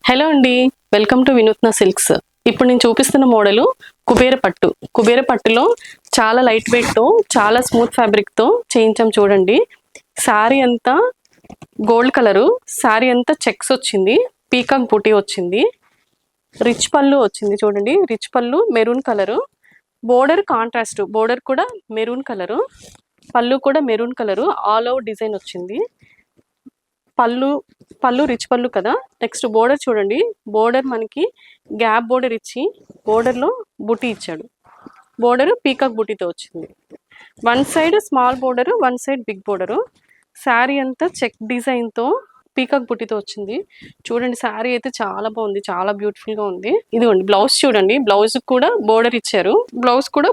Hello అండి, welcome to వినూత్న silks. ఇప్పుడు నేను చూపిస్తున్న మోడల్ కుబేర పట్టు. కుబేర పట్టులో చాలా లైట్ వెయిట్తో చాలా స్మూత్ ఫ్యాబ్రిక్తో చేయించాం చూడండి. శారీ అంతా గోల్డ్ కలరు, శారీ అంతా చెక్స్ వచ్చింది, పీకాక్ బూటీ వచ్చింది, రిచ్ పళ్ళు వచ్చింది చూడండి. రిచ్ పళ్ళు maroon colour, border contrast, border కూడా మెరూన్ కలరు, పళ్ళు కూడా maroon colour, all over design వచ్చింది. పళ్ళు రిచ్ పళ్ళు కదా. నెక్స్ట్ బోర్డర్ చూడండి, బోర్డర్ మనకి గ్యాప్ బోర్డర్ ఇచ్చి బోర్డర్లో బుటీ ఇచ్చాడు. బోర్డర్ పీకాక్ బుటీతో వచ్చింది. One side small border, one side big border. Sari అంతా చెక్ డిజైన్తో పీకాక్ బుటీతో వచ్చింది చూడండి. శారీ అయితే చాలా బాగుంది, చాలా బ్యూటిఫుల్గా ఉంది. ఇదిగోండి బ్లౌజ్ చూడండి, బ్లౌజ్ కూడా బోర్డర్ ఇచ్చారు, బ్లౌజ్ కూడా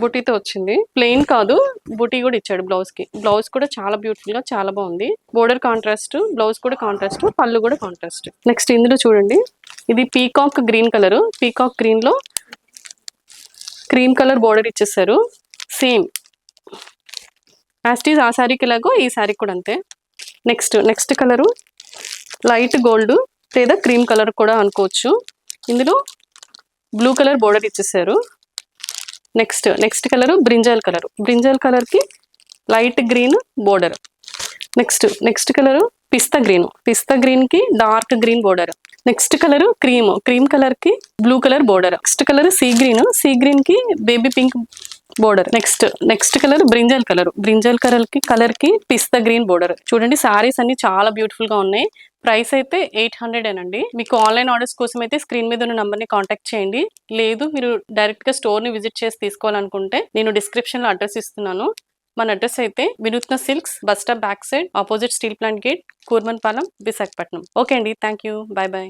బుటీతో వచ్చింది. ప్లెయిన్ కాదు, బుటీ కూడా ఇచ్చాడు బ్లౌజ్ కి. బ్లౌజ్ కూడా చాలా బ్యూటిఫుల్ గా చాలా బాగుంది. బోర్డర్ కాంట్రాస్ట్, బ్లౌజ్ కూడా కాంట్రాస్ట్, పళ్ళు కూడా కాంట్రాస్ట్. నెక్స్ట్ ఇందులో చూడండి, ఇది peacock green colour. Peacock green లో క్రీమ్ కలర్ బోర్డర్ ఇచ్చేసారు. సేమ్ యాస్టీజ్ ఆ శారీకి ఎలాగో ఈ శారీ కూడా అంతే. నెక్స్ట్ కలరు లైట్ గోల్డ్ లేదా క్రీమ్ కలర్ కూడా అనుకోవచ్చు. ఇందులో బ్లూ కలర్ బోర్డర్ ఇచ్చేసారు. నెక్స్ట్ కలర్ బ్రింజాల్ కలర్ కి light green border. Next colour pista green కి dark green border. Next colour cream colour కి blue colour border. Next colour sea green కి baby pink border. Next colour brinjal colour కి pista green border. చూడండి సారీస్ అన్ని చాలా beautiful గా ఉన్నాయి. ప్రైస్ అయితే 800 అండి. మీకు ఆన్లైన్ ఆర్డర్స్ కోసం అయితే స్క్రీన్ మీద ఉన్న నంబర్ ని కాంటాక్ట్ చేయండి. లేదు మీరు డైరెక్ట్ గా స్టోర్ ని విజిట్ చేసి తీసుకోవాలనుకుంటే నేను డిస్క్రిప్షన్ లో అడ్రస్ ఇస్తున్నాను. మన అడ్రస్ అయితే Vinuthna silks, bus stop back side, opposite steel plant gate, Kurmannapalem, Visakhapatnam. Okay అండి, థ్యాంక్ యూ, బాయ్ బాయ్.